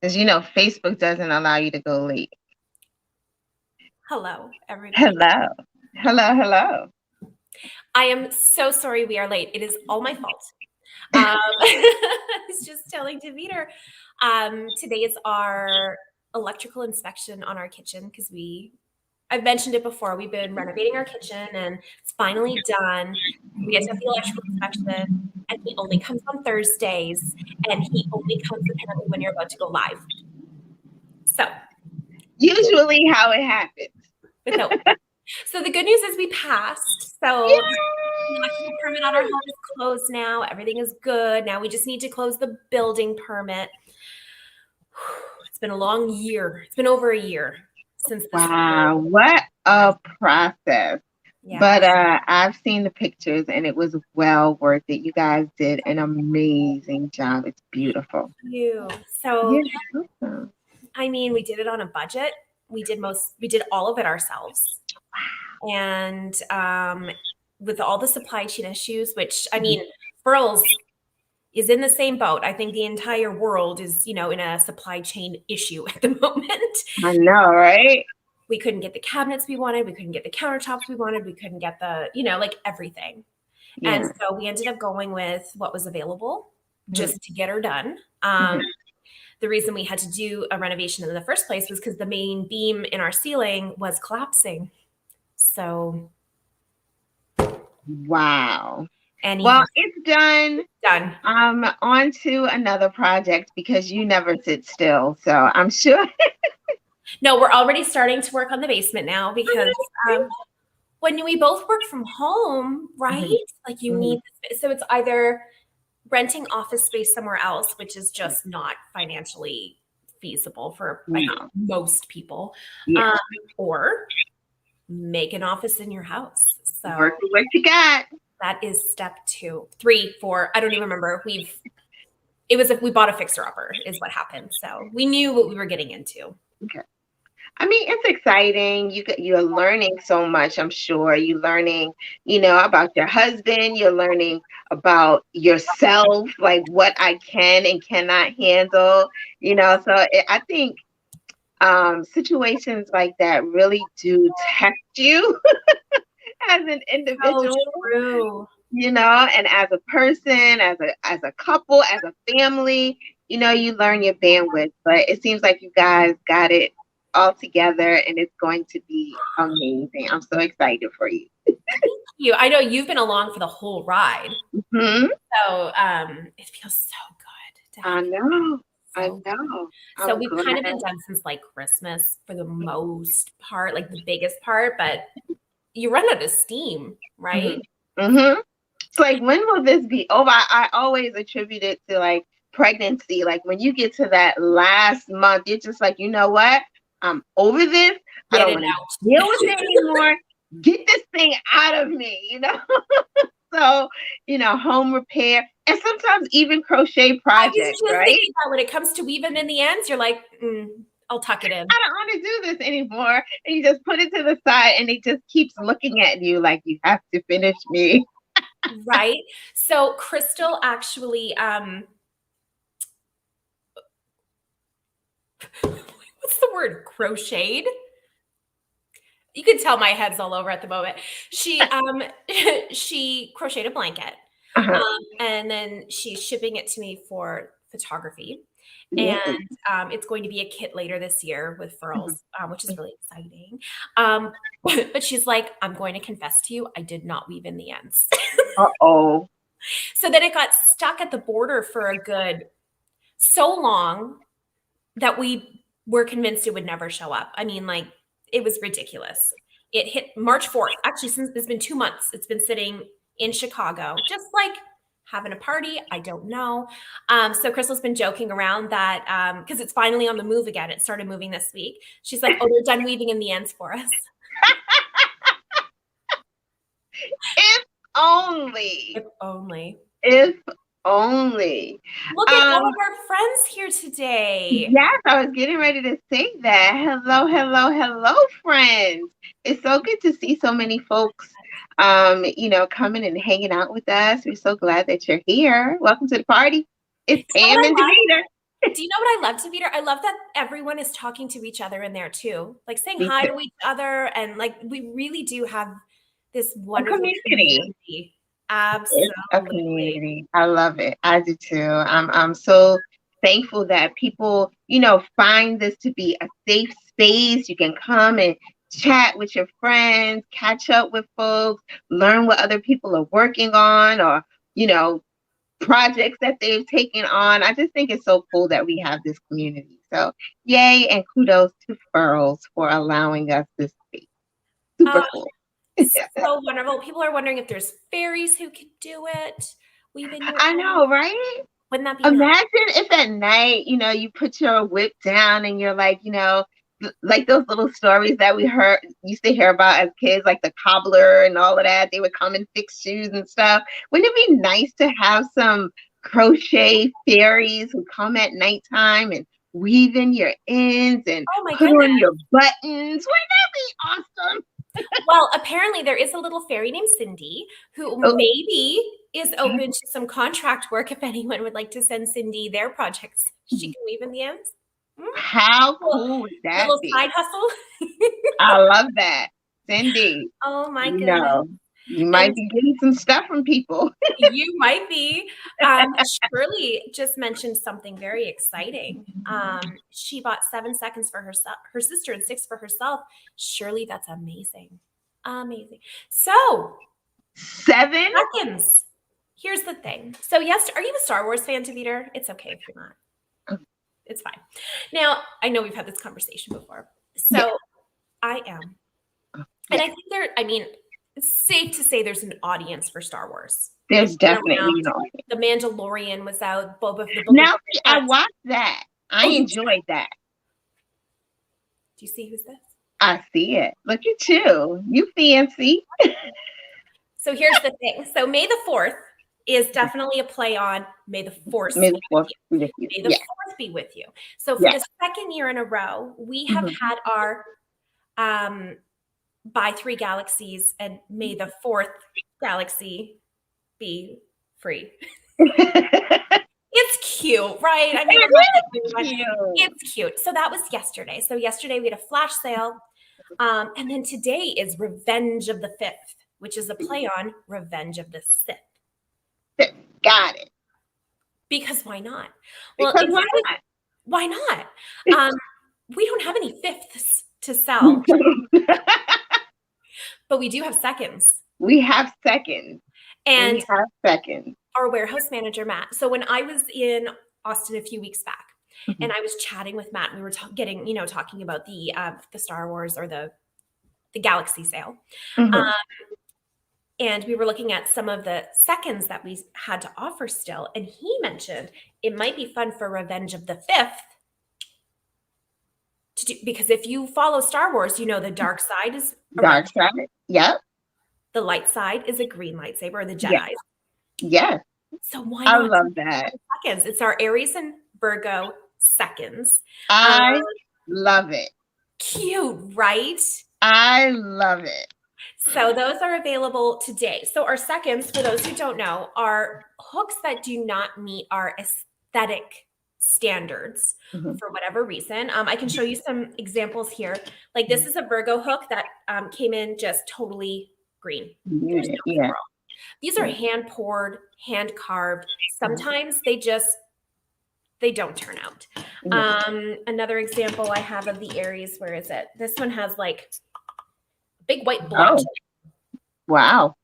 Because Facebook doesn't allow you to go late. Hello, everybody. Hello. Hello, hello. I am so sorry we are late. It is all my fault. I was just telling Deveter, today is our electrical inspection on our kitchen because I've mentioned it before. We've been renovating our kitchen and it's finally done. We get to have the electrical inspection and he only comes on Thursdays and he only comes apparently when you're about to go live. So usually how it happens. But no. So the good news is we passed. So the electrical permit on our home is closed now. Everything is good. Now we just need to close the building permit. It's been a long year. It's been over a year since this. Wow, what a process. Yeah. But I've seen the pictures and it was well worth it. You guys did an amazing job. It's beautiful. Thank you. So awesome. I mean, we did it on a budget. We did all of it ourselves. And with all the supply chain issues, which I mean, Furls is in the same boat. I think the entire world is, in a supply chain issue at the moment. I know, right? We couldn't get the cabinets we wanted. We couldn't get the countertops we wanted. We couldn't get the, everything. Yeah. And so we ended up going with what was available just to get her done. The reason we had to do a renovation in the first place was because the main beam in our ceiling was collapsing. So. Wow. Well, it's done. Done. On to another project because you never sit still. So I'm sure. No, we're already starting to work on the basement now because when we both work from home, right? Like you need, so it's either renting office space somewhere else, which is just not financially feasible for I think most people, or make an office in your house. So work with what you got. That is step 2, 3, 4. I don't even remember. We bought a fixer-upper is what happened. So we knew what we were getting into. Okay. I mean, it's exciting. You're learning so much, I'm sure. You're learning, about your husband. You're learning about yourself, like what I can and cannot handle, So I think situations like that really do test you as an individual. Oh, true. And as a person, as a couple, as a family, you learn your bandwidth. But it seems like you guys got it all together and it's going to be amazing. I'm so excited for you. Thank you. I know you've been along for the whole ride. So it feels so good. I know. I know. So we've kind of been done since like Christmas for the most part, like the biggest part, but you run out of steam, right? It's like, when will this be over? I always attribute it to like pregnancy. Like when you get to that last month, you're just like, you know what? I'm over this. I don't want to deal with it anymore. Get this thing out of me, So, home repair and sometimes even crochet projects, right? When it comes to weaving in the ends, you're like, I'll tuck it in. I don't want to do this anymore. And you just put it to the side and it just keeps looking at you like you have to finish me. Right. So Crystal actually, what's the word? Crocheted? You can tell my head's all over at the moment. She she crocheted a blanket, and then she's shipping it to me for photography. And it's going to be a kit later this year with furls, which is really exciting. But she's like, I'm going to confess to you, I did not weave in the ends. Uh-oh. So then it got stuck at the border for a good so long that we were convinced it would never show up. I mean, like, it was ridiculous. It hit March 4th. Actually, since it's been 2 months, it's been sitting in Chicago, just like having a party. I don't know. So Crystal's been joking around that because it's finally on the move again. It started moving this week. She's like, oh, they're done weaving in the ends for us. If only. If only. If only. Look at all of our friends here today. Yes, I was getting ready to say that. Hello, hello, hello, friends. It's so good to see so many folks, coming and hanging out with us. We're so glad that you're here. Welcome to the party. It's Pam and Deveter. Do you know what I love, Deveter? I love that everyone is talking to each other in there too, like saying Me hi too. to each other, and like we really do have this A wonderful community. community. It's a Absolutely. community. I love it. I do too. I'm so thankful that people, find this to be a safe space. You can come and chat with your friends, catch up with folks, learn what other people are working on, or, you know, projects that they've taken on. I just think it's so cool that we have this community. So yay, and kudos to Furls for allowing us this space. Super Uh, cool. so wonderful. People are wondering if there's fairies who could do it. Weave in your I own. know, right? Wouldn't that be nice? Imagine if at night, you put your whip down and you're like, like those little stories that we used to hear about as kids, like the cobbler and all of that. They would come and fix shoes and stuff. Wouldn't it be nice to have some crochet fairies who come at nighttime and weave in your ends and Oh my put on goodness. your buttons? Wouldn't that be awesome? Well, apparently there is a little fairy named Cindy who Oh, maybe is open to some contract work if anyone would like to send Cindy their projects. She can weave in the ends. how cool would that Little be? side hustle. I love that. Cindy, Oh my goodness. you might be getting some stuff from people. You might be. Shirley just mentioned something very exciting. She bought 7 seconds for herself, her sister, and 6 for herself. Shirley, that's amazing. Amazing. So 7? seconds. Here's the thing. So yes, are you a Star Wars fan, Deveter? It's okay if you're not. It's fine. Now, I know we've had this conversation before. So Yeah. I am. And I think it's safe to say there's an audience for Star Wars. There's definitely an audience. The Mandalorian was out. The book Now, I watched that. I you enjoyed that. Do you see who's this? I see it. Look at you. You fancy. So here's the thing. So May the 4th is definitely a play on May the Force May be the Fourth with you. be with you. May the Yeah. 4th be with you. So for the second year in a row, we have had our buy 3 galaxies and May the 4th galaxy be free. It's cute, right? I mean, it's cute. So that was yesterday. So yesterday we had a flash sale. And then today is Revenge of the 5th, which is a play on Revenge of the Sith. Got it. Because why not? Because why not? Why not? We don't have any 5ths to sell, but we do have seconds. We have seconds. And we have seconds. Our warehouse manager, Matt. So when I was in Austin a few weeks back, and I was chatting with Matt, and we were talking about the Star Wars or the Galaxy sale. And we were looking at some of the seconds that we had to offer still. And he mentioned it might be fun for Revenge of the 5th to do, because if you follow Star Wars, the dark side is dark side. Yep. The light side is a green lightsaber, or the Jedi. Yes. So why not? I love that. Seconds. It's our Aries and Virgo seconds. I love it. Cute, right? I love it. So those are available today. So our seconds, for those who don't know, are hooks that do not meet our aesthetic standards for whatever reason. I can show you some examples here. Like this is a Virgo hook that came in just totally green. These are hand poured, hand carved. Sometimes they don't turn out. Another example I have of the Aries, where is it? This one has like big white blotch. Oh. Wow.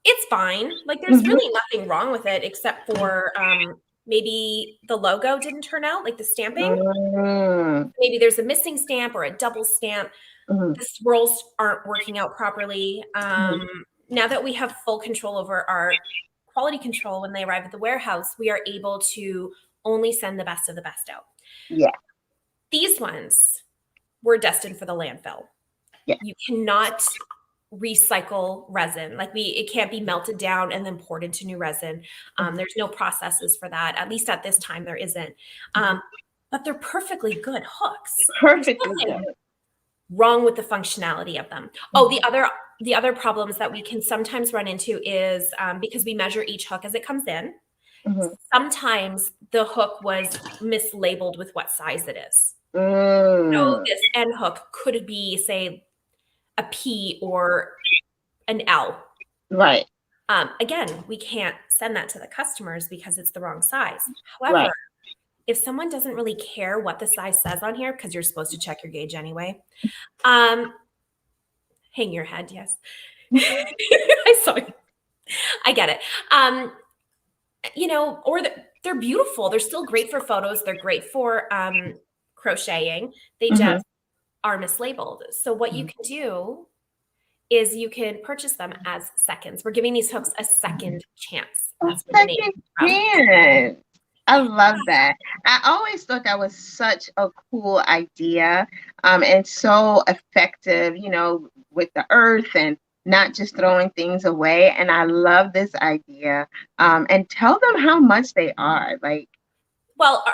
It's fine. Like there's really nothing wrong with it except for maybe the logo didn't turn out, like the stamping. Maybe there's a missing stamp or a double stamp. The swirls aren't working out properly. Now that we have full control over our quality control when they arrive at the warehouse, we are able to only send the best of the best out. Yeah. These ones were destined for the landfill. Yeah. You cannot recycle resin. It can't be melted down and then poured into new resin. There's no processes for that. At least at this time, there isn't. But they're perfectly good hooks. Perfectly good. Wrong with the functionality of them. Oh, the other problems that we can sometimes run into is because we measure each hook as it comes in. Sometimes the hook was mislabeled with what size it is. So Mm. this end hook could be, say, a P or an L. Right. Again, we can't send that to the customers because it's the wrong size. However, Right. if someone doesn't really care what the size says on here, because you're supposed to check your gauge anyway, hang your head, yes. I saw you. I get it. Or they're beautiful. They're still great for photos. They're great for crocheting. They just are mislabeled. So what you can do is you can purchase them as seconds. We're giving these hooks a second chance. That's where the name Second comes from. chance. I love that. I always thought that was such a cool idea, and so effective, with the earth and not just throwing things away. And I love this idea. And tell them how much they are. Like, well,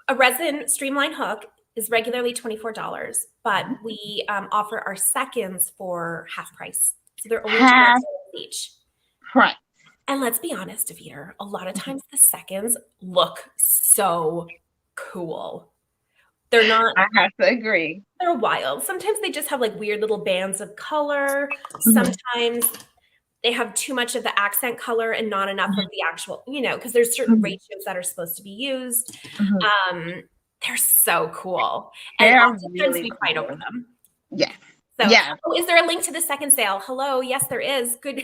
a resin streamline hook is regularly $24, but we offer our seconds for half price. So they're only half $12 each. price. And let's be honest, Deveter, a lot of times the seconds look so cool. They're not. I have to agree. They're wild. Sometimes they just have like weird little bands of color. Sometimes they have too much of the accent color and not enough of the actual, because there's certain ratios that are supposed to be used. They're so cool. And oftentimes really we fight over them. Yes. So, yeah. Is there a link to the second sale? Hello. Yes, there is. Good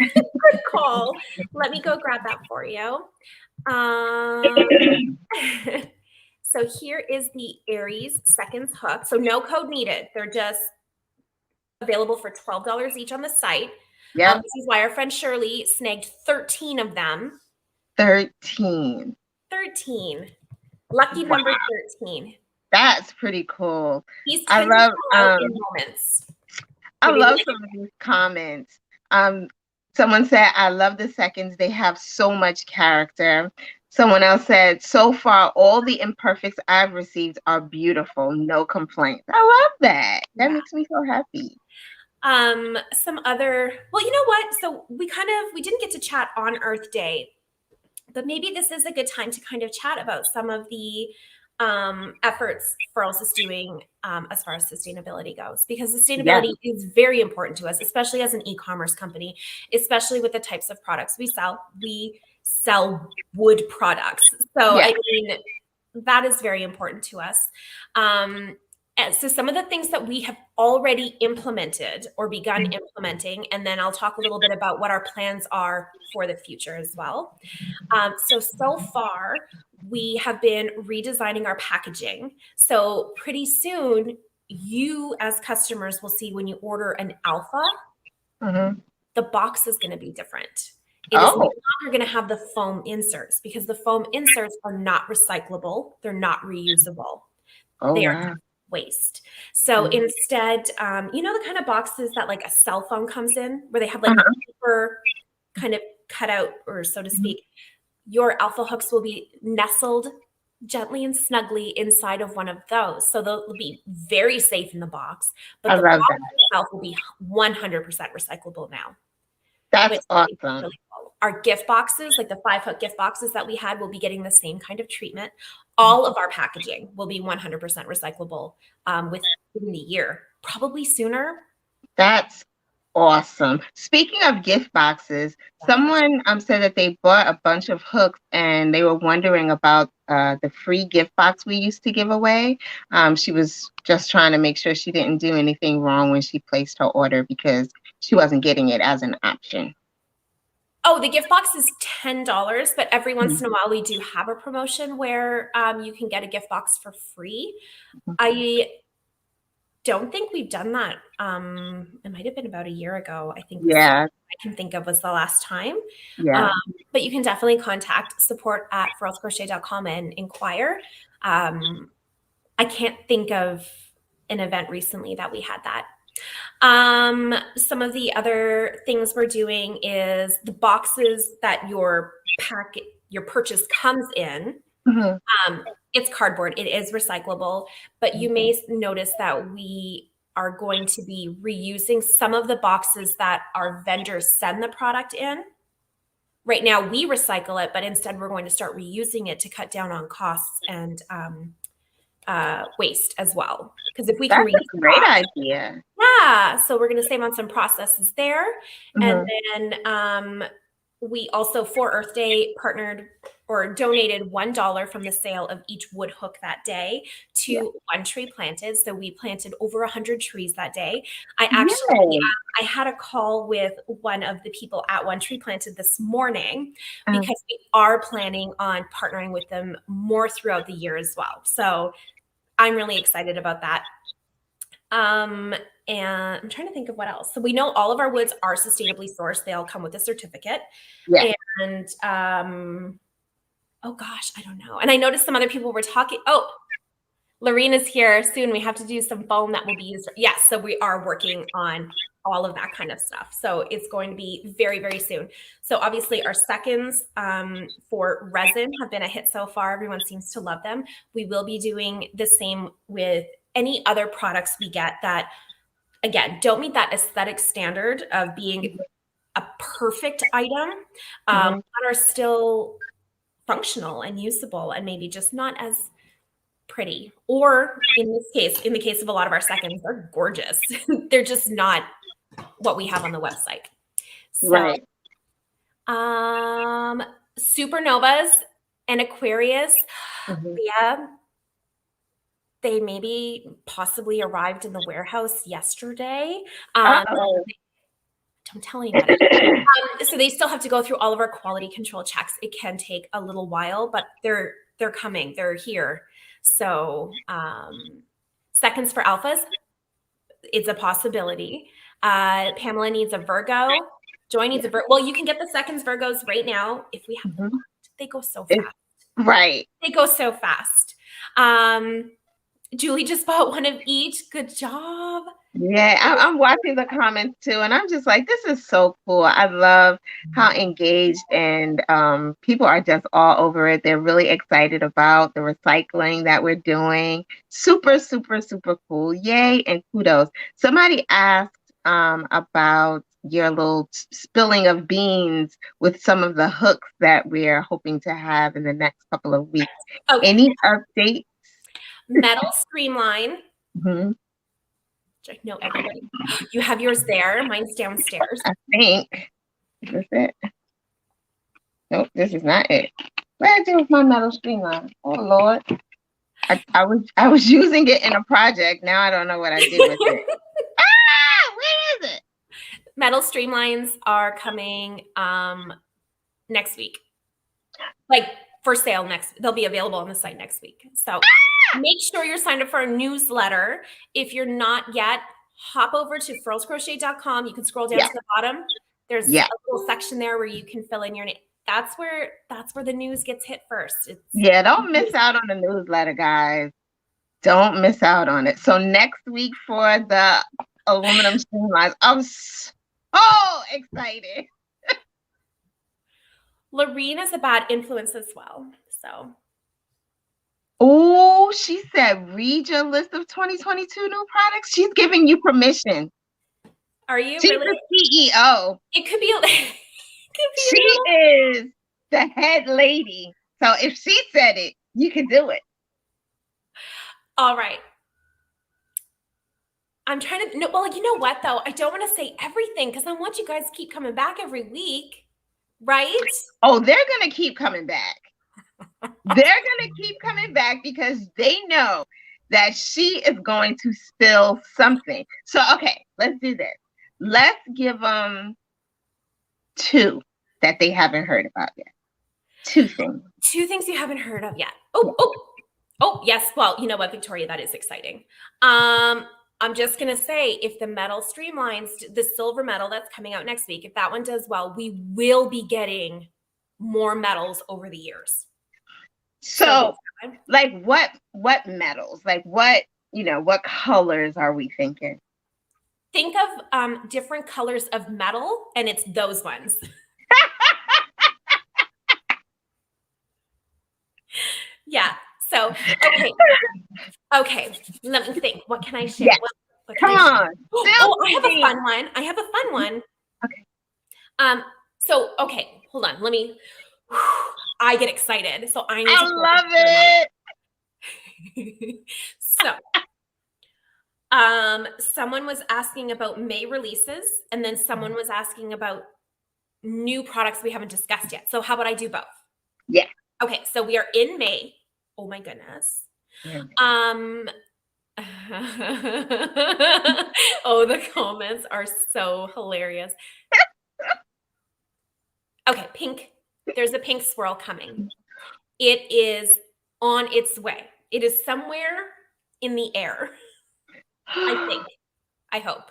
call. Let me go grab that for you. So here is the Aries seconds hook. So no code needed. They're just available for $12 each on the site. Yeah. This is why our friend Shirley snagged 13 of them. 13. Lucky number 13. That's pretty cool. I love moments. I love some of these comments. Someone said, I love the seconds. They have so much character. Someone else said, so far, all the imperfects I've received are beautiful. No complaints. I love that. That makes me so happy. Some other, well, you know what? So we didn't get to chat on Earth Day, but maybe this is a good time to kind of chat about some of the efforts Furls is doing as far as sustainability goes, because sustainability is very important to us, especially as an e-commerce company, especially with the types of products we sell. We sell wood products. So I mean, that is very important to us. And so some of the things that we have already implemented or begun implementing, and then I'll talk a little bit about what our plans are for the future as well. So far, we have been redesigning our packaging. So pretty soon, you as customers will see when you order an alpha, the box is going to be different. It is no longer going to have the foam inserts, because the foam inserts are not recyclable. They're not reusable. They are waste. So instead, the kind of boxes that like a cell phone comes in, where they have like a paper kind of cut out, or so to speak, your alpha hooks will be nestled gently and snugly inside of one of those. So they'll be very safe in the box, but the box itself will be 100% recyclable now. That's awesome. Really cool. Our gift boxes, like the 5-hook gift boxes that we had, will be getting the same kind of treatment. All of our packaging will be 100% recyclable within the year, probably sooner. That's awesome. Speaking of gift boxes, someone said that they bought a bunch of hooks and they were wondering about the free gift box we used to give away. She was just trying to make sure she didn't do anything wrong when she placed her order, because she wasn't getting it as an option. Oh, the gift box is $10, but every once in a while we do have a promotion where you can get a gift box for free. I don't think we've done that. It might have been about a year ago. I think I can think of was the last time. But you can definitely contact support@furlscrochet.com and inquire. I can't think of an event recently that we had that. Some of the other things we're doing is the boxes that your purchase comes in. It's cardboard. It is recyclable, but you may notice that we are going to be reusing some of the boxes that our vendors send the product in. right now we recycle it, but instead we're going to start reusing it to cut down on costs and waste as well. Because if we can That's a great idea. Yeah, so we're going to save on some processes there. And Mhm. then we also, for Earth Day, partnered or donated $1 from the sale of each wood hook that day to one tree planted. So we planted over 100 trees that day. I actually, Yay. I had a call with one of the people at One Tree Planted this morning because we are planning on partnering with them more throughout the year as well. So I'm really excited about that. And I'm trying to think of what else. So we know all of our woods are sustainably sourced. They all come with a certificate. Yeah. And oh gosh, I don't know. And I noticed some other people were talking. Oh, Lorena's here soon. We have to do some foam that will be used. Yes, so we are working on all of that kind of stuff. So it's going to be very, very soon. So obviously our seconds for resin have been a hit so far. Everyone seems to love them. We will be doing the same with any other products we get that, again, don't meet that aesthetic standard of being a perfect item, but are still functional and usable and maybe just not as pretty. Or in the case of a lot of our seconds, they're gorgeous. They're just not what we have on the website. So, Right. Supernovas and Aquarius, yeah, they maybe possibly arrived in the warehouse yesterday. Don't tell anybody. So they still have to go through all of our quality control checks. It can take a little while, but they're coming. They're here. So seconds for alphas, it's a possibility. Pamela needs a Virgo. Joy needs a Virgo. Well, you can get the seconds Virgos right now if we have them. They go so fast. Right. They go so fast. Julie just bought one of each. Good job. Yeah, I'm watching the comments too, and I'm just like, this is so cool. I love how engaged and people are just all over it. They're really excited about the recycling that we're doing. Super, super, super cool. Yay and kudos. Somebody asked about your little spilling of beans with some of the hooks that we're hoping to have in the next couple of weeks. Okay. Any updates? Metal Streamline. I know everybody. You have yours there. Mine's downstairs. I think. Is this it? Nope, this is not it. What did I do with my metal streamline? Oh Lord. I was using it in a project. Now I don't know what I did with it. Where is it? Metal Streamlines are coming next week. Like for sale they'll be available on the site next week. So make sure you're signed up for a newsletter. If you're not yet, hop over to furlscrochet.com. You can scroll down to the bottom. There's a little section there where you can fill in your name. That's where the news gets hit first. Don't miss out on the newsletter, guys. Don't miss out on it. So next week for the aluminum streamlines, I'm so excited. Lorena's a bad influence as well. So. Oh, she said, read your list of 2022 new products. She's giving you permission. Are you She's really? the CEO. It could be. She is the head lady. So if she said it, you can do it. All right. I'm trying to. No, well, you know what though? I don't want to say everything because I want you guys to keep coming back every week, right? Oh, they're gonna keep coming back. They're going to keep coming back because they know that she is going to spill something. So, okay, let's do this. Let's give them 2 that they haven't heard about yet. 2 things. 2 things you haven't heard of yet. Oh, yes. Well, you know what, Victoria, that is exciting. I'm just going to say, if the metal streamlines, the silver metal that's coming out next week, if that one does well, we will be getting more metals over the years. So like what metals? Like what colors are we thinking? Think of different colors of metal, and it's those ones. Yeah. So, okay. Let me think. What can I share? Yes. What Come on. I have a fun one. Okay. So, okay, hold on. Let me, I get excited. So I need to I love it. So, someone was asking about May releases, and then someone was asking about new products we haven't discussed yet. So how about I do both? Yeah. Okay, so we are in May. Oh my goodness. Yeah. Oh, the comments are so hilarious. Okay, pink. There's a pink swirl coming. It is on its way. It is somewhere in the air, I think. I hope.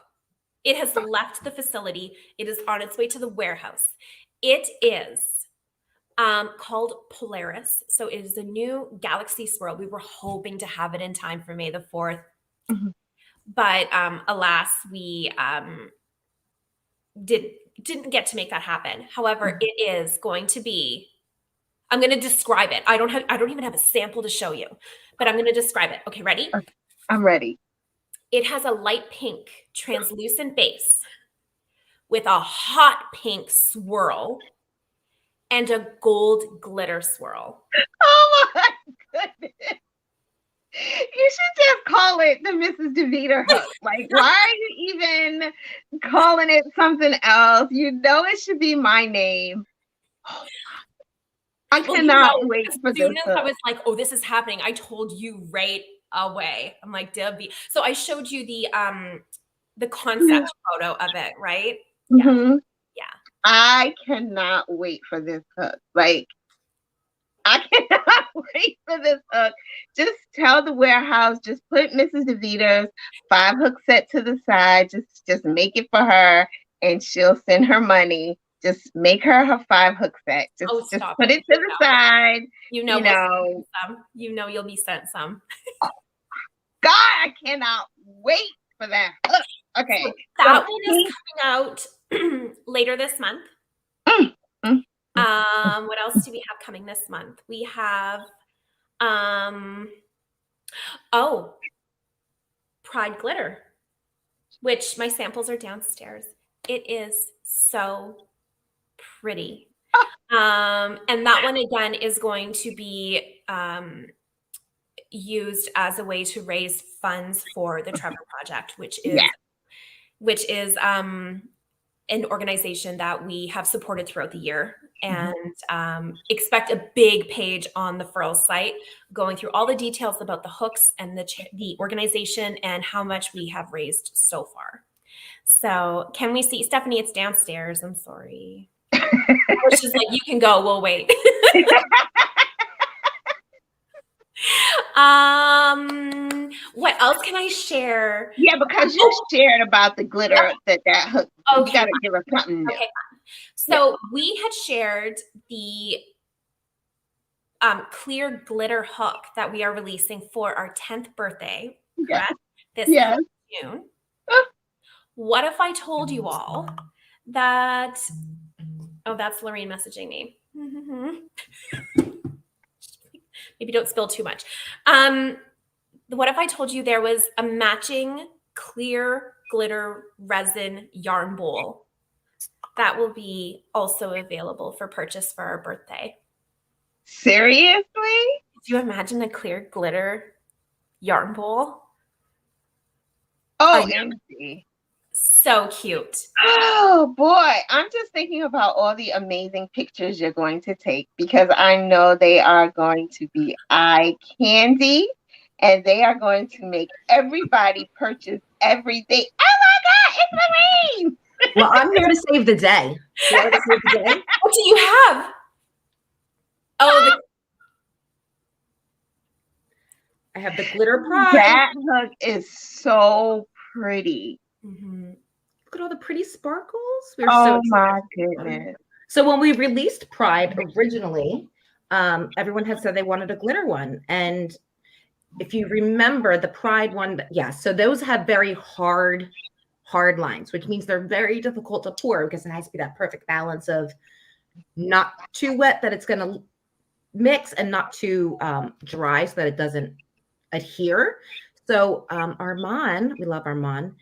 It has left the facility. It is on its way to the warehouse. It is called Polaris. So it is a new galaxy swirl. We were hoping to have it in time for May the 4th. Mhm. But alas, we didn't get to make that happen. However, it is going to be, I'm going to describe it. I don't even have a sample to show you, but I'm going to describe it. Okay, ready? Okay, I'm ready. It has a light pink translucent base with a hot pink swirl and a gold glitter swirl. Oh my goodness. You should just call it the Mrs. Deveter hook. Like, why are you even calling it something else? You know it should be my name. I cannot wait for this. As soon as I was like, oh, this is happening, I told you right away. I'm like, Debbie. So I showed you the concept photo of it, right? Mm-hmm. Yeah. I cannot wait for this hook. Like, I cannot wait for this hook. Just tell the warehouse, just put Mrs. Deveter's 5-hook set to the side. Just make it for her, and she'll send her money. Just make her 5-hook set. Just put it to the side. You know, you'll be sent some. God, I cannot wait for that hook. Okay. So that one is coming out later this month. What else do we have coming this month? We have Pride glitter, which my samples are downstairs. It is so pretty. And that one again is going to be used as a way to raise funds for the Trevor Project, which is an organization that we have supported throughout the year, and expect a big page on the Furl site going through all the details about the hooks and the organization and how much we have raised so far. So can we see, Stephanie, it's downstairs. I'm sorry. She's like, you can go, we'll wait. What else can I share? Yeah, because you shared about the glitter that hook. Okay. You gotta give us something. Okay. So we had shared the clear glitter hook that we are releasing for our 10th birthday, correct? This June. What if I told you all that? Oh, that's Lorraine messaging me. Maybe don't spill too much. What if I told you there was a matching clear glitter resin yarn bowl that will be also available for purchase for our birthday? Seriously? Could you imagine a clear glitter yarn bowl? Oh, empty. So cute. Oh boy, I'm just thinking about all the amazing pictures you're going to take, because I know they are going to be eye candy, and they are going to make everybody purchase everything. Oh my God, it's Lorraine! Well, I'm here to save the day. What do you have? Oh, I have the glitter pride. That hook is so pretty. Look at all the pretty sparkles. Oh my goodness. So when we released Pride originally, everyone had said they wanted a glitter one. And if you remember the Pride one, so those have very hard lines, which means they're very difficult to pour because it has to be that perfect balance of not too wet that it's going to mix and not too dry so that it doesn't adhere. So Armand, we love Armand,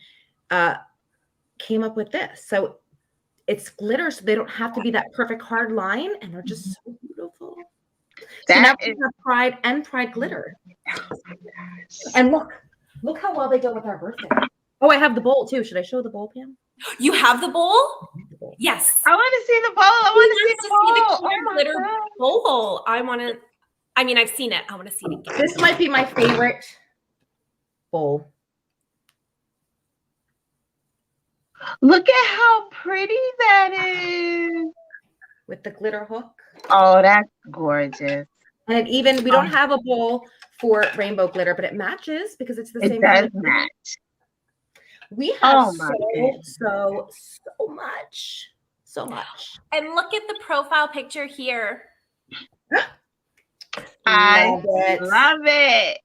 came up with this. So it's glitter, so they don't have to be that perfect hard line, and they're just so beautiful. So That now is- we have Pride and Pride glitter. Oh my gosh. And look how well they go with our birthday. Oh, I have the bowl too. Should I show the bowl, Pam? You have the bowl? Yes. I want to see the bowl. I want to see the bowl. clear Oh my glitter God. bowl. I mean, I've seen it. I want to see it again. This might be my favorite bowl. Look at how pretty that is. With the glitter hook. Oh, that's gorgeous. And we don't have a bowl for rainbow glitter, but it matches because it's the It same. does match. We have Oh my goodness. so much. And look at the profile picture here. I Love it. love it.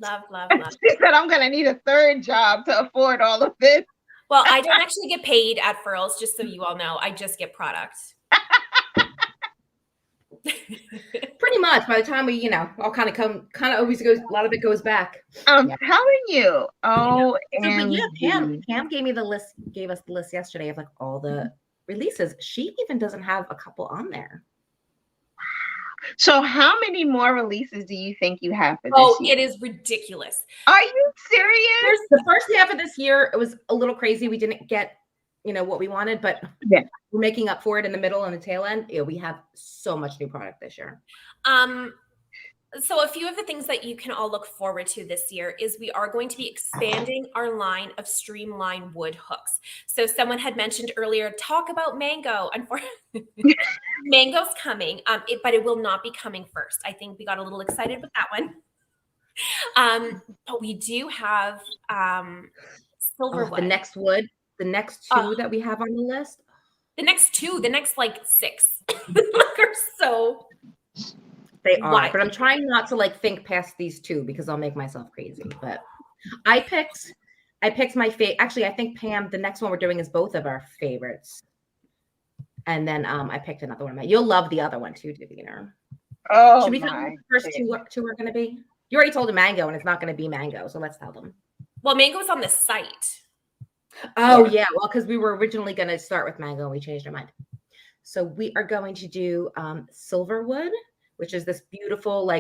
Love, love, love. She said, I'm going to need a third job to afford all of this. Well, I don't actually get paid at Furls, just so you all know. I just get products. Pretty much. By the time we, all kind of always goes. A lot of it goes back. I'm Yeah. telling you. Oh, But yeah, Pam gave us the list yesterday of like all the releases. She even doesn't have a couple on there. So how many more releases do you think you have for this year? It is ridiculous. Are you serious? The first half of this year, it was a little crazy. We didn't get, what we wanted, but Yeah. we're making up for it in the middle and the tail end. We have so much new product this year. So a few of the things that you can all look forward to this year is we are going to be expanding our line of streamlined wood hooks. So someone had mentioned earlier, talk about mango. Unfortunately, mango's coming, but it will not be coming first. I think we got a little excited with that one. But we do have silver wood. The next two that we have on the list. The next like 6 are so. They are, Why? but I'm trying not to think past these two because I'll make myself crazy. But I picked my favorite. Actually, I think Pam, the next one we're doing is both of our favorites. And then I picked another one. You'll love the other one too, Deveter. Oh, should we tell them the first two are going to be? You already told them mango, and it's not going to be mango, so let's tell them. Well, mango's on the site. Oh yeah, well, because we were originally going to start with mango, and we changed our mind. So we are going to do silverwood, which is this beautiful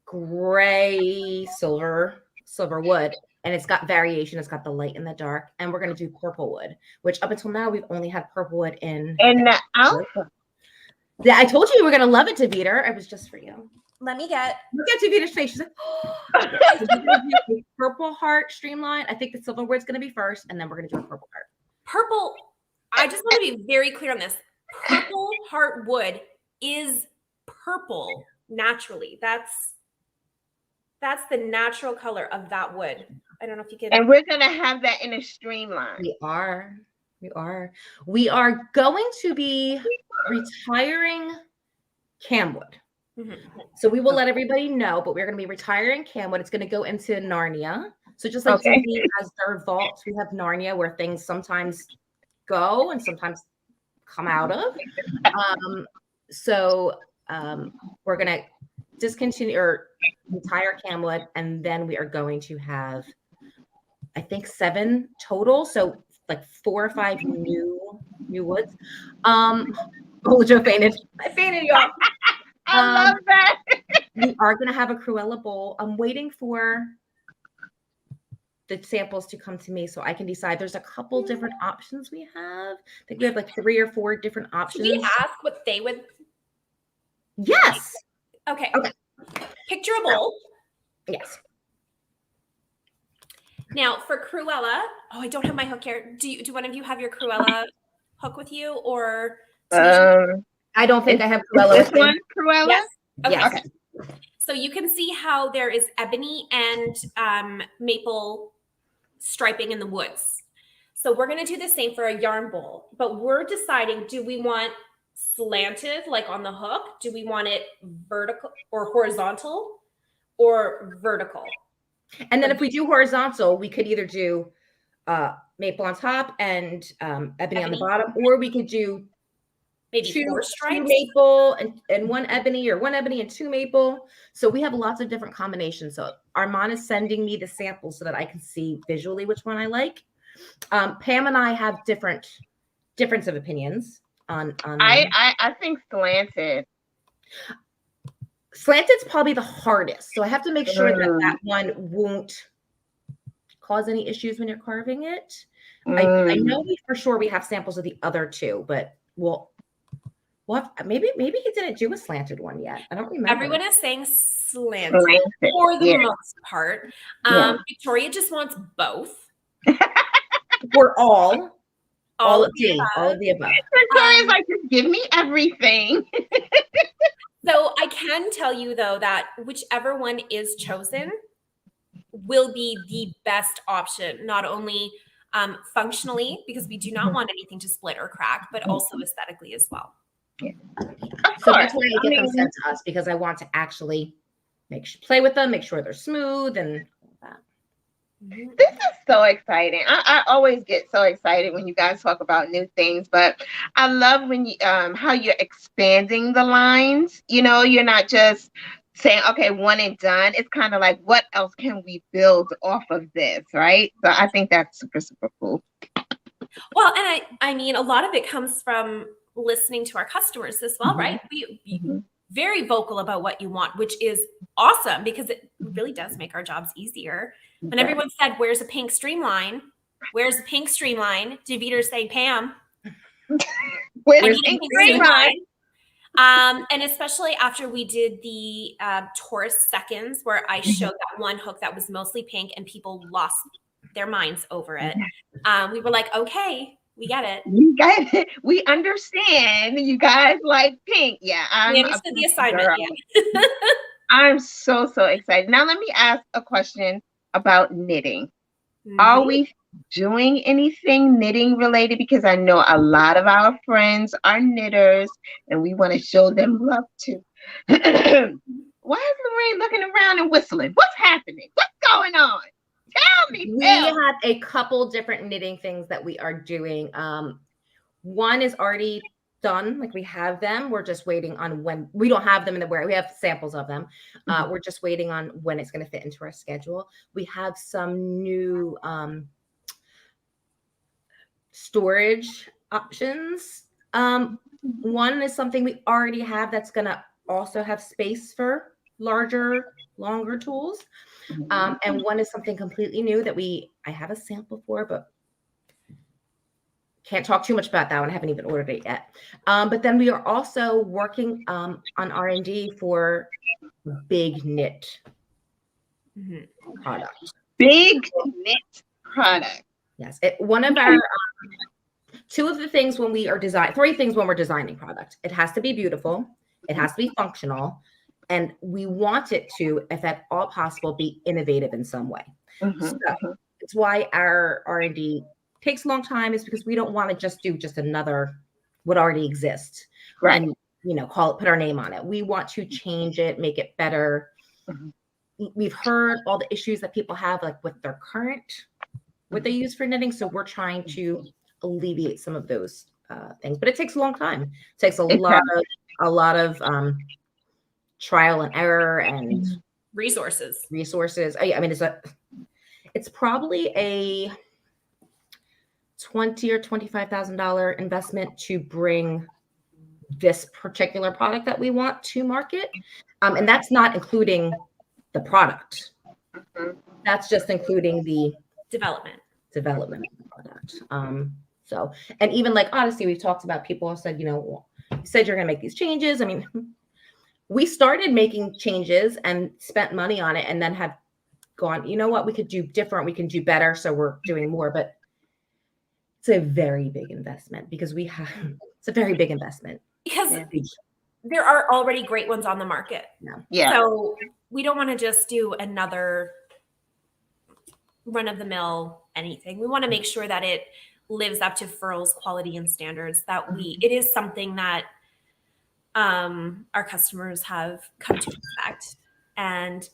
gray silver wood, and it's got variation. It's got the light and the dark, and we're going to do purple wood, which up until now we've only had purple wood in the alpha. Yeah, I told you were going to love it, Deveter. It was just for you. Let me get. Look at Deveter's face. She's like, oh. Purple heart streamline. I think the silverwood's going to be first, and then we're going to do a purple heart. Purple. I just want to be very clear on this. Purple heart wood is purple naturally. That's the natural color of that wood. I don't know if you can. And we're gonna have that in a streamline. We are going to be retiring camwood. Mm-hmm. So we will let everybody know, but we're going to be retiring camwood. It's going to go into Narnia. So just like Disney has their vaults, we have Narnia where things sometimes go and sometimes come out of. We're going to discontinue or retire camwood, and then we are going to have, I think, 7 total. So 4 or 5 new woods. Oh, Joe fainted. I fainted, y'all. I love that. We are going to have a Cruella bowl. I'm waiting for the samples to come to me so I can decide. There's a couple different options we have. I think we have 3 or 4 different options. Should we ask what they would? Yes. Okay. Picture a bowl. Yes. Now for Cruella, I don't have my hook here. Do one of you have your Cruella hook with you, or? I don't think I have Cruella. This one, Cruella? Yes. Okay. Yes. Okay. So you can see how there is ebony and maple striping in the woods. So we're going to do the same for a yarn bowl, but we're deciding, do we want slanted on the hook? Do we want it vertical or horizontal or vertical? And then if we do horizontal, we could either do maple on top and ebony on the bottom, or we could do maybe 4 stripes, 2 maple and 1 ebony, or 1 ebony and 2 maple. So we have lots of different combinations. So Armand is sending me the samples so that I can see visually which one I like. Pam and I have different difference of opinions on I think slanted. Slanted's probably the hardest. So I have to make sure that one won't cause any issues when you're carving it. I know for sure we have samples of the other two, but we'll have, maybe he didn't do a slanted one yet. I don't remember. Everyone is saying slanted for the most part. Victoria just wants both. For all of the above. Victoria's like, just give me everything. So I can tell you though that whichever one is chosen will be the best option, not only functionally, because we do not want anything to split or crack, but also aesthetically as well. Yeah. So that's why I get them sent to us, because I want to actually play with them, make sure they're smooth and all that. This is so exciting. I always get so excited when you guys talk about new things, but I love when you how you're expanding the lines. You know, you're not just saying, okay, one and done. It's kind of like, what else can we build off of this, right? So I think that's super, super cool. Well, and I mean, a lot of it comes from listening to our customers as well, right? We very vocal about what you want, which is awesome because it really does make our jobs easier. When everyone said, where's a pink streamline? Where's the pink streamline? Deveter's saying, Pam, where's the pink streamline? And especially after we did the Taurus seconds, where I showed that one hook that was mostly pink and people lost their minds over it. We were like, okay, we get it. You guys, we understand. You guys like pink. Yeah. We understood the assignment. Yeah. I'm so excited. Now let me ask a question about knitting. Are we doing anything knitting related? Because I know a lot of our friends are knitters and we want to show them love too. Why is Lorraine looking around and whistling? What's happening? What's going on? Tell me. We have a couple different knitting things that we are doing. One is already done, like we have them. We're just waiting on when. We don't have them in the warehouse. We have samples of them. We're just waiting on when it's going to fit into our schedule. We have some new storage options. One is something we already have that's going to also have space for larger, longer tools. And one is something completely new that I have a sample for, but can't talk too much about that one. I haven't even ordered it yet. But then we are also working on R&D for big knit product. Big knit product. Yes. One of our two of the things when we are three things when we're designing product. It has to be beautiful. It has to be functional. And we want it to, if at all possible, be innovative in some way. So it's why our R&D takes a long time, is because we don't want to just do another what already exists, right? And put our name on it. We want to change it, make it better. We've heard all the issues that people have, like with their current what they use for knitting. So we're trying to alleviate some of those things, but it takes a long time. It takes a lot of trial and error and resources. I mean, it's probably a $20,000 or $25,000 investment to bring this particular product that we want to market, and that's not including the product. That's just including the development of the product. So, and even like Odyssey, we've talked about, people have said, you said you're going to make these changes. I mean, we started making changes and spent money on it, and then have gone, you know what, we could do different, we can do better. So we're doing more, but it's a very big investment because it's a very big investment. Because there are already great ones on the market. Yeah. So we don't want to just do another run-of-the-mill anything. We want to make sure that it lives up to Furl's quality and standards, that it is something that our customers have come to expect and,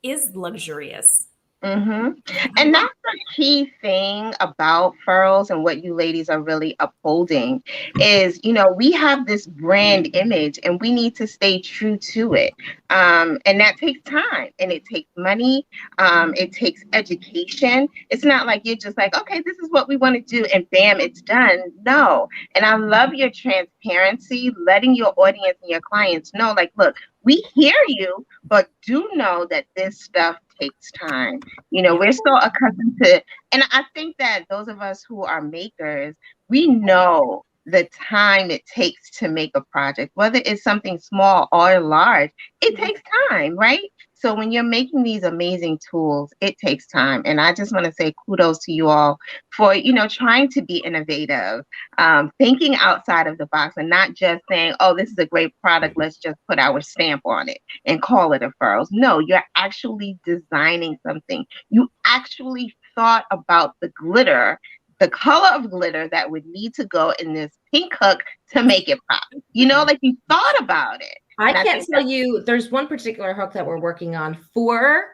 is luxurious. And that's the key thing about furls and what you ladies are really upholding is, we have this brand image and we need to stay true to it. And that takes time and it takes money. It takes education. It's not like you're just like, okay, this is what we want to do and bam, it's done. No. And I love your transparency, letting your audience and your clients know, like, look, we hear you, but do know that this stuff takes time. We're so accustomed to, and I think that those of us who are makers, we know the time it takes to make a project, whether it's something small or large, it takes time, right? So when you're making these amazing tools, it takes time. And I just want to say kudos to you all for, trying to be innovative, thinking outside of the box and not just saying, oh, this is a great product, let's just put our stamp on it and call it a furls. No, you're actually designing something. You actually thought about the glitter, the color of glitter that would need to go in this pink hook to make it pop. Like you thought about it. I can't tell you, there's one particular hook that we're working on for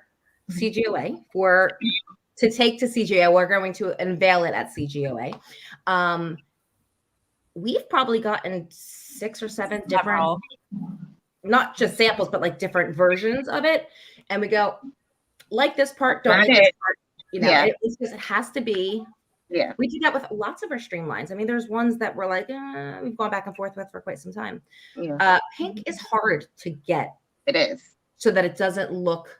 CGOA, to take to CGOA. We're going to unveil it at CGOA. We've probably gotten 6 or 7 different, not just samples, but like different versions of it. And we go, like this part, don't like this part. It's just, it has to be. Yeah. We do that with lots of our streamlines. I mean, there's ones that we're like, we've gone back and forth with for quite some time. Yeah. Pink is hard to get. It is. So that it doesn't look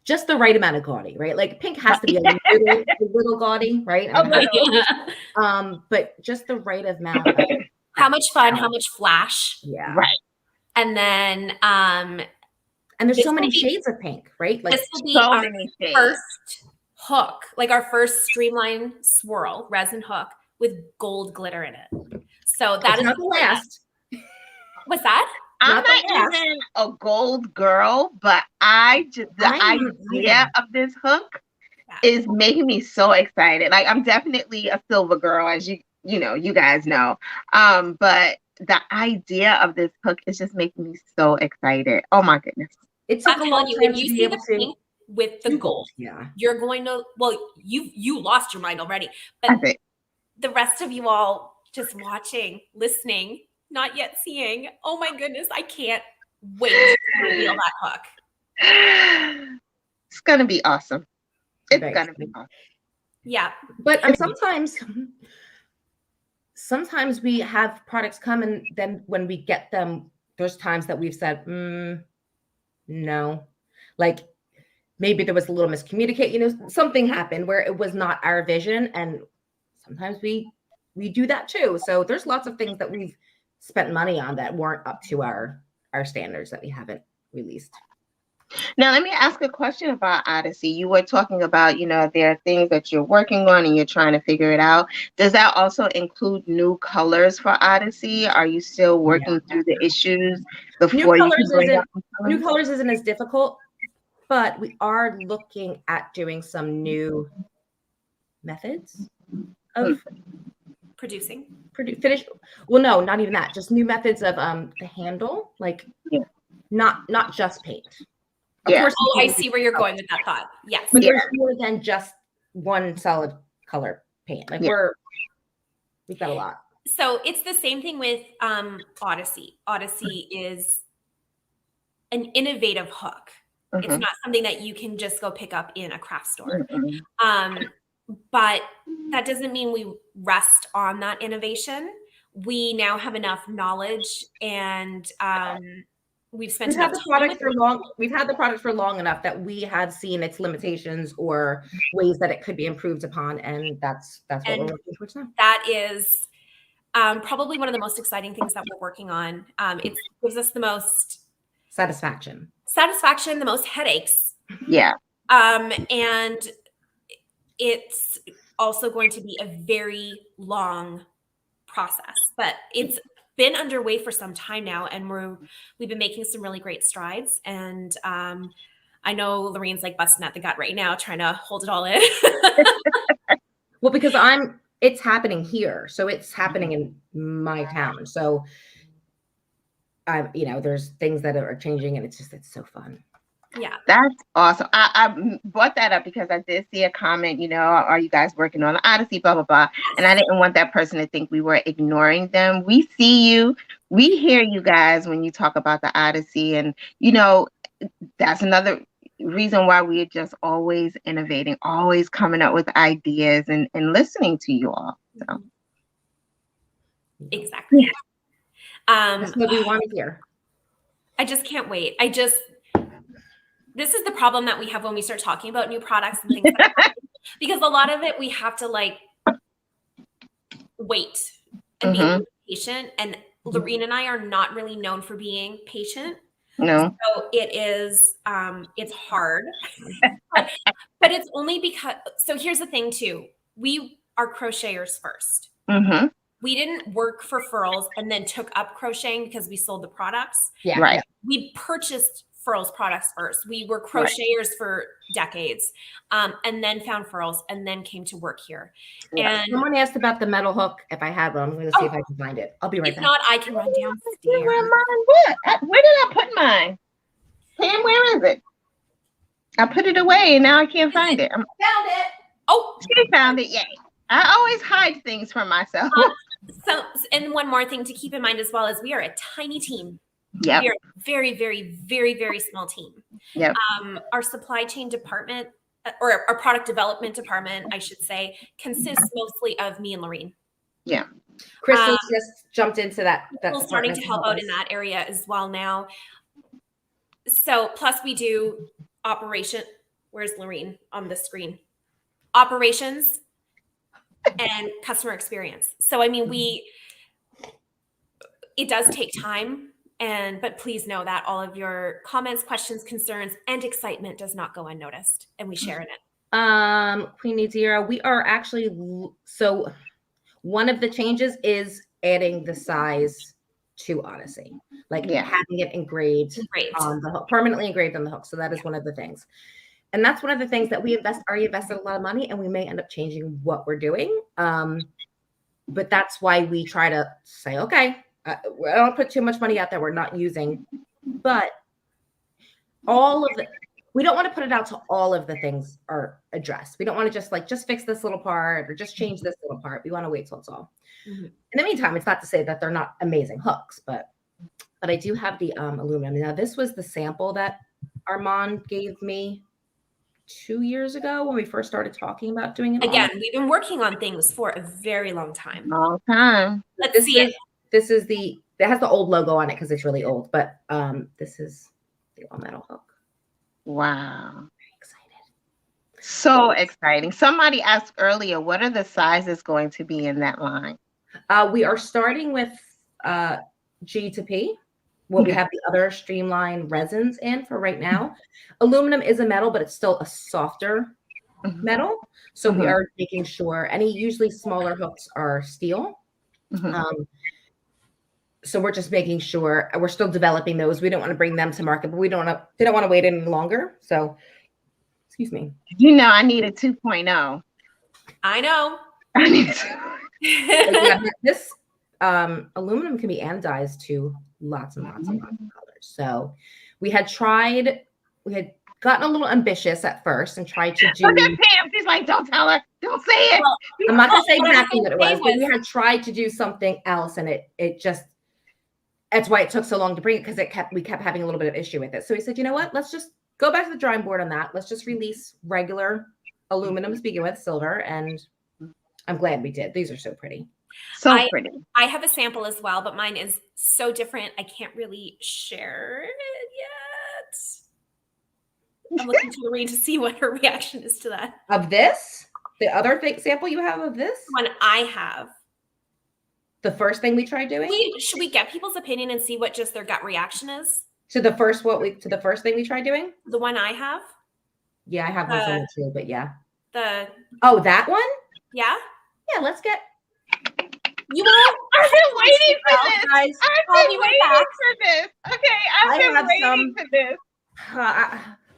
just the right amount of gaudy, right? Like pink has to be a little gaudy, right? But just the right amount. How much fun, how much flash. Yeah. Right. And then and there's so many shades of pink, right? Like this will be our first hook, like our first streamline swirl resin hook with gold glitter in it. So that is not the last. What's that? I'm not even a gold girl, but the idea of this hook is making me so excited. Like I'm definitely a silver girl, as you guys know. But the idea of this hook is just making me so excited. Oh my goodness. It took a long time when to you be see able the to pink with the gold. Yeah. You're going to, you lost your mind already. But the rest of you all just watching, listening, not yet seeing. Oh my goodness, I can't wait to reveal that hook. It's gonna be awesome. It's gonna be awesome. Yeah. But sometimes we have products come and then when we get them, there's times that we've said, no. Like maybe there was a little miscommunicate, something happened where it was not our vision. And sometimes we do that too. So there's lots of things that we've spent money on that weren't up to our standards that we haven't released. Now, let me ask a question about Odyssey. You were talking about, there are things that you're working on and you're trying to figure it out. Does that also include new colors for Odyssey? Are you still working through the issues before New colors isn't as difficult, but we are looking at doing some new methods of producing. Finish. Well, no, not even that. Just new methods of the handle, like not just paint. Of course, I see where you're going with that thought. Yes. But there's more than just one solid color paint. Like we've got a lot. So it's the same thing with Odyssey. Odyssey is an innovative hook. It's not something that you can just go pick up in a craft store. But that doesn't mean we rest on that innovation. We now have enough knowledge and we've had the product for long enough that we have seen its limitations or ways that it could be improved upon, and that's what we're working towards now. That is probably one of the most exciting things that we're working on. It gives us the most satisfaction, the most headaches. Yeah. And it's also going to be a very long process, but it's been underway for some time now, and we've been making some really great strides. And I know Lorraine's like busting at the gut right now, trying to hold it all in. Well, because it's happening here, so it's happening in my town. So there's things that are changing, and it's so fun. Yeah. That's awesome. I brought that up because I did see a comment, are you guys working on the Odyssey, blah, blah, blah. And I didn't want that person to think we were ignoring them. We see you. We hear you guys when you talk about the Odyssey. And, that's another reason why we are just always innovating, always coming up with ideas and listening to you all. So. Exactly. That's what we want to hear. I just can't wait. This is the problem that we have when we start talking about new products and things like that. Because a lot of it, we have to wait and be patient. And Lorene and I are not really known for being patient. No. So it is, it's hard, but it's only because, so here's the thing too. We are crocheters first. Mm-hmm. We didn't work for Furls and then took up crocheting because we sold the products. Yeah. Right. We purchased Furls products first. We were crocheters for decades, and then found Furls and then came to work here. Yeah. And someone asked about the metal hook. If I have one, I'm going to see if I can find it. I'll be right if back. not, I can run downstairs. Where did I put mine? Pam, where is it? I put it away and now I can't find it. Found it. Oh, she found it. Yay. I always hide things from myself. So, and one more thing to keep in mind as well is we are a tiny team. Yep. We are a very, very, very, very small team. Yep. Our supply chain department, or our product development department, I should say, consists mostly of me and Lorene. Yeah. Crystal's just jumped into that. We're starting to help out in that area as well now. So plus we do operation. Where's Lorene on the screen? Operations and customer experience. So, I mean, it does take time, but please know that all of your comments, questions, concerns, and excitement does not go unnoticed, and we share in it. Queen Nadira, we are actually, so one of the changes is adding the size to Odyssey, having it engraved on the hook, permanently engraved on the hook. So that is one of the things. And that's one of the things that we already invested a lot of money, and we may end up changing what we're doing. But that's why we try to say, okay, I don't put too much money out that we're not using, but we don't want to put it out till all of the things are addressed. We don't want to just fix this little part or just change this little part. We want to wait till it's all. Mm-hmm. In the meantime, it's not to say that they're not amazing hooks, but I do have the aluminum. Now, this was the sample that Armand gave me 2 years ago when we first started talking about doing it. Again, we've been working on things for a very long time. Let's see it. This is it has the old logo on it because it's really old, but this is the all metal hook. Wow. Very excited. So exciting. Somebody asked earlier, what are the sizes going to be in that line? We are starting with G to P. We have the other streamline resins in for right now. Aluminum is a metal, but it's still a softer metal. So we are making sure usually smaller hooks are steel. So we're just making sure we're still developing those. We don't want to bring them to market, but they don't want to wait any longer. So, excuse me. I need a 2.0. I know. I need to. This aluminum can be anodized to lots and lots and lots of colors. So we had gotten a little ambitious at first and tried to do. Look at Pam. She's like, don't tell her. Don't say it. Well, I'm not going to say exactly what it was, but we had tried to do something else, and it just. That's why it took so long to bring it, because we kept having a little bit of issue with it. So we said, you know what? Let's just go back to the drawing board on that. Let's just release regular aluminum to begin with, silver, and I'm glad we did. These are so pretty. So pretty. I have a sample as well, but mine is so different. I can't really share it yet. I'm looking to Lorene to see what her reaction is to that. Of this? The other sample you have of this? One I have. The first thing we tried doing? Should we get people's opinion and see what just their gut reaction is? To the first thing we tried doing? The one I have? Yeah, I have one too, but yeah. That one? Yeah? Yeah, let's get. You know, I've been waiting for this. Guys, I've been waiting for this. Okay, I've been waiting for this.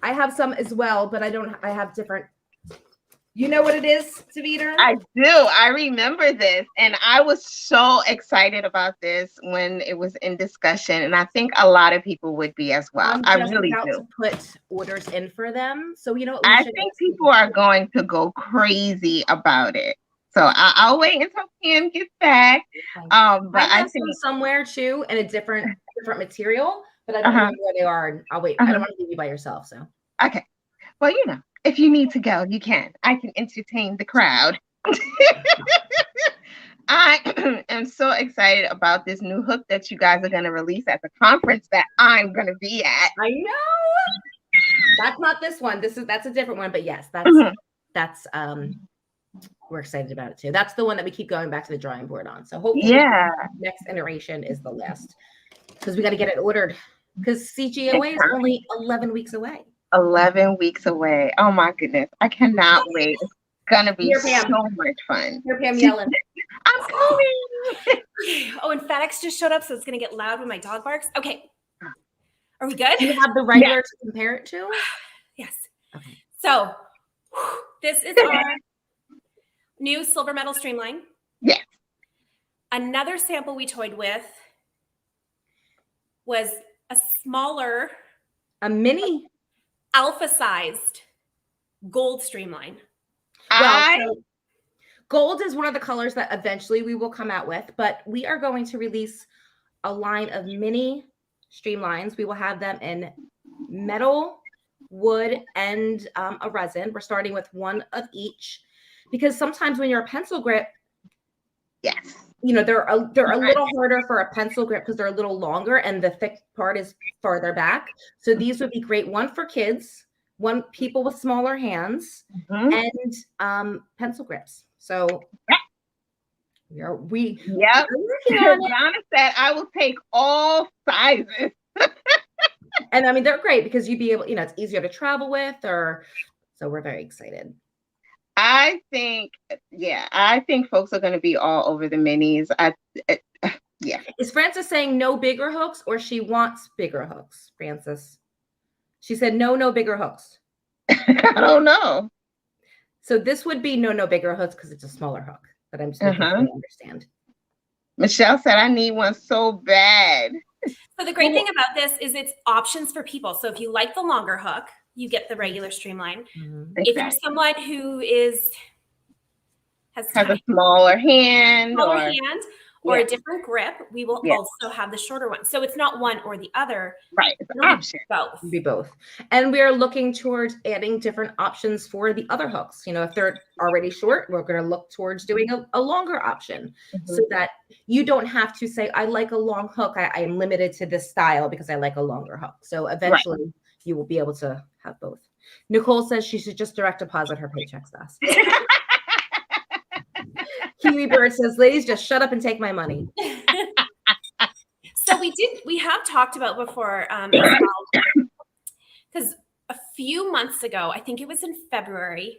I have some as well, but I have different. You know what it is, Deveter? I do. I remember this, and I was so excited about this when it was in discussion, and I think a lot of people would be as well. I'm I just really about do. to put orders in for them. So you know what I think people are going to go crazy about it. So I'll wait until Pam gets back. But I have think some somewhere too in a different material, but I don't remember where they are. And I'll wait. I don't want to leave you by yourself. So okay. Well, you know, if you need to go, you can. I can entertain the crowd. I am so excited about this new hook that you guys are going to release at the conference that I'm going to be at. I know. That's not this one. That's a different one. But yes, that's we're excited about it too. That's the one that we keep going back to the drawing board on. So hopefully next iteration is the last, because we got to get it ordered, because CGOA is only 11 weeks away. 11 weeks away. Oh my goodness. I cannot wait. It's going to be so much fun. Hear Pam yelling. I'm coming. Oh, and FedEx just showed up, so it's going to get loud when my dog barks. Okay. Are we good? Do you have the regular to compare it to? Yes. Okay. So this is our new silver metal streamline. Yes. Another sample we toyed with was a smaller, a mini alpha-sized gold streamline. So gold is one of the colors that eventually we will come out with, but we are going to release a line of mini streamlines. We will have them in metal, wood, and a resin. We're starting with one of each, because sometimes when you're a pencil grip, yes, you know, they're a little harder for a pencil grip because they're a little longer and the thick part is farther back. So these would be great. One for kids, one people with smaller hands, and pencil grips. So we Donna said I will take all sizes. And I mean, they're great because you'd be able, you know, it's easier to travel with, or so we're very excited. I think folks are going to be all over the minis. Is Frances saying no bigger hooks, or she wants bigger hooks? Frances, she said no bigger hooks. I don't know. So this would be no bigger hooks because it's a smaller hook. But I'm just making sure you understand. Michelle said I need one so bad. So the great thing about this is it's options for people. So if you like the longer hook, you get the regular streamline. If you're someone who has a smaller hand or a different grip, we will also have the shorter one. So it's not one or the other. Right. It's an option. Both. Be both. And we are looking towards adding different options for the other hooks. You know, if they're already short, we're going to look towards doing a longer option so that you don't have to say, I like a long hook. I am limited to this style because I like a longer hook. So eventually you will be able to have both. Nicole says she should just direct deposit her paychecks to us. Kiwi Bird says, ladies, just shut up and take my money. So we have talked about before, because a few months ago, I think it was in February,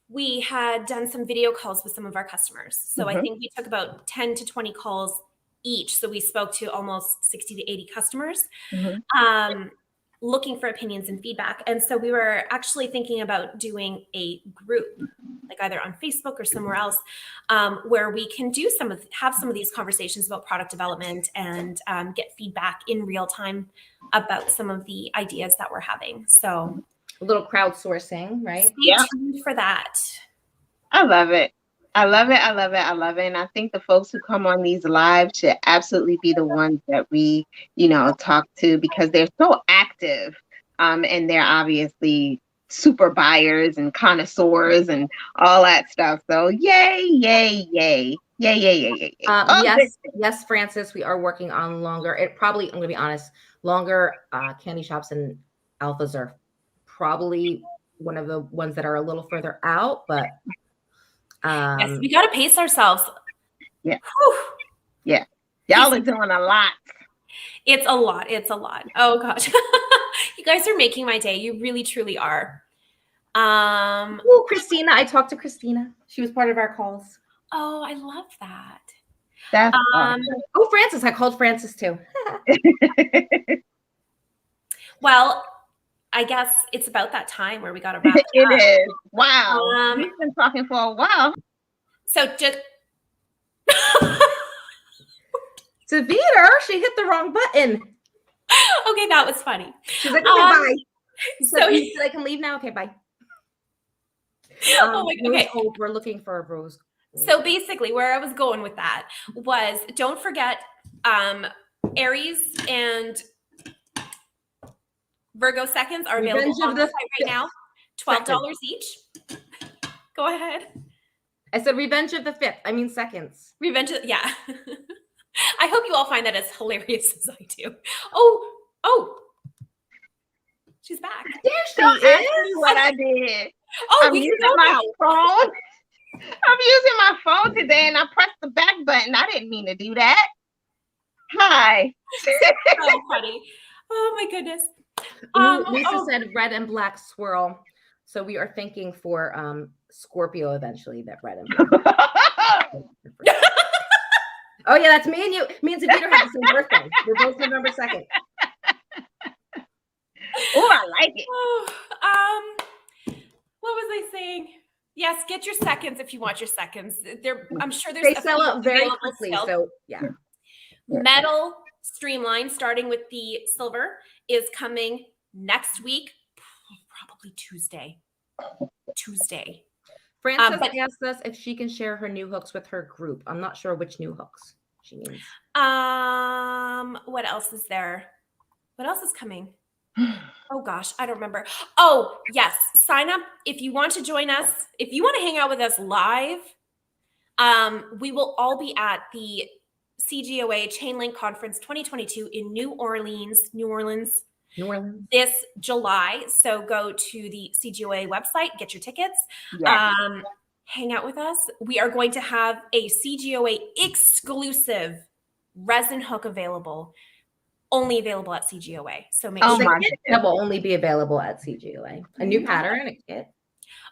we had done some video calls with some of our customers. So I think we took about 10 to 20 calls each. So we spoke to almost 60 to 80 customers. Looking for opinions and feedback. And so we were actually thinking about doing a group, like either on Facebook or somewhere else, where we can do have some of these conversations about product development and get feedback in real time about some of the ideas that we're having. So a little crowdsourcing, right? Stay tuned for that. I love it. I love it. I love it. I love it. And I think the folks who come on these live should absolutely be the ones that we, talk to, because they're so active. And they're obviously super buyers and connoisseurs and all that stuff. So yay, yay, yay. Yay, yay, yay, yay. Yes, Frances, we are working on longer. I'm going to be honest, longer candy shops and alphas are probably one of the ones that are a little further out, but yes, we got to pace ourselves. Yeah. Whew. Yeah. Y'all are doing a lot. It's a lot. It's a lot. Oh gosh. You guys are making my day. You really, truly are. Christina. I talked to Christina. She was part of our calls. Oh, I love that. That's awesome. Frances. I called Frances too. Well, I guess it's about that time where we got to wrap It it up. is. Wow. Um, We've been talking for a while. So just Deveter, she hit the wrong button. okay, that was funny. She's like, okay, bye. So You said I can leave now. Okay, bye. oh my God, okay. Gold, we're looking for a rose. So basically, where I was going with that was, don't forget, Aries and Virgo seconds are available on the site right now. $12 each. Go ahead. I said Revenge of the 5th. I mean seconds. Revenge of, yeah. I hope you all find that as hilarious as I do. Oh, she's back. There she Don't ask is. me what I did. Oh, I'm we can using go my now. phone. I'm using my phone today, and I pressed the back button. I didn't mean to do that. Hi. So funny. Oh my goodness. Lisa said red and black swirl. So we are thinking for Scorpio eventually, that red and black. Oh yeah, that's me and you. Me and Deveter have the same birthday. We're both November 2nd. Oh, I like it. What was I saying? Yes, get your seconds if you want your seconds. I'm sure there's They sell out very available quickly. still. So yeah. Metal Streamline, starting with the silver, is coming next week, probably Tuesday. Frances asked us if she can share her new hooks with her group. I'm not sure which new hooks she means. What else is there? What else is coming? Oh gosh, I don't remember. Oh, yes. Sign up if you want to join us. If you want to hang out with us live, we will all be at the CGOA Chainlink Conference 2022 in New Orleans, this July. So go to the CGOA website, get your tickets, hang out with us. We are going to have a CGOA exclusive resin hook available, only available at CGOA. So make sure that will only be available at CGOA. A new pattern, a kit.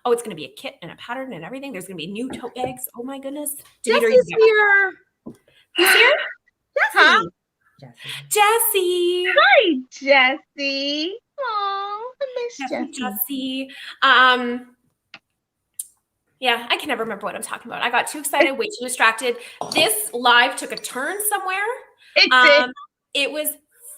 Oh, it's going to be a kit and a pattern and everything. There's going to be new tote bags. Oh my goodness. Jesse's here. Who's here? Jessie. Jessie. Hi, Jessie. Oh, I miss Jessie. Yeah, I can never remember what I'm talking about. I got too excited, way too distracted. This live took a turn somewhere. It did. It was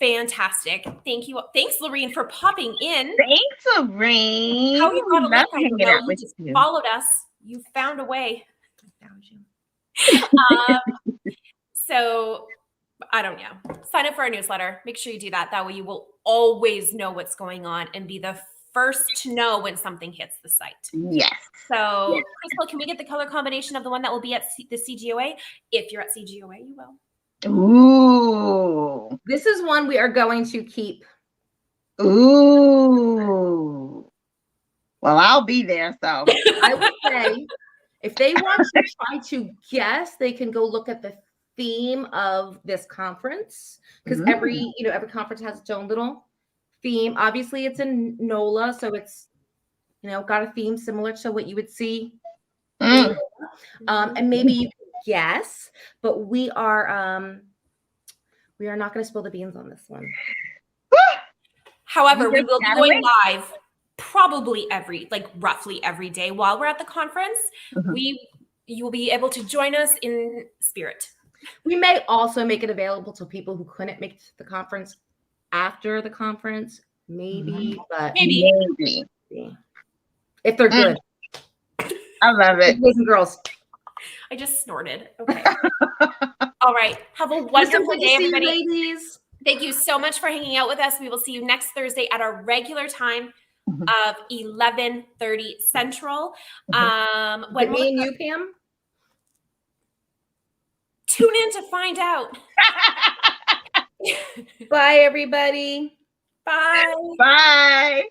fantastic. Thank you. Thanks, Lorene, for popping in. Thanks, Lorene. How you got a link? hanging out with just you. Followed us. You found a way. I found you. So I don't know. Sign up for our newsletter. Make sure you do that. That way you will always know what's going on and be the first to know when something hits the site. Yes. So, Crystal, can we get the color combination of the one that will be at the CGOA? If you're at CGOA, you will. Ooh. This is one we are going to keep. Ooh. Well, I'll be there, so. I would say if they want to try to guess, they can go look at the theme of this conference, because every conference has its own little theme. Obviously, it's in NOLA, so it's got a theme similar to what you would see. And maybe you can guess, but we are not going to spill the beans on this one. However, we will be going live probably roughly every day while we're at the conference. You will be able to join us in spirit. We may also make it available to people who couldn't make the conference after the conference, maybe, but maybe if they're good. I love it, boys and girls. I just snorted. Okay. All right. Have a wonderful day, everybody. Ladies. Thank you so much for hanging out with us. We will see you next Thursday at our regular time of 11:30 Central. When me and you, Pam? Tune in to find out. Bye, everybody. Bye. Bye.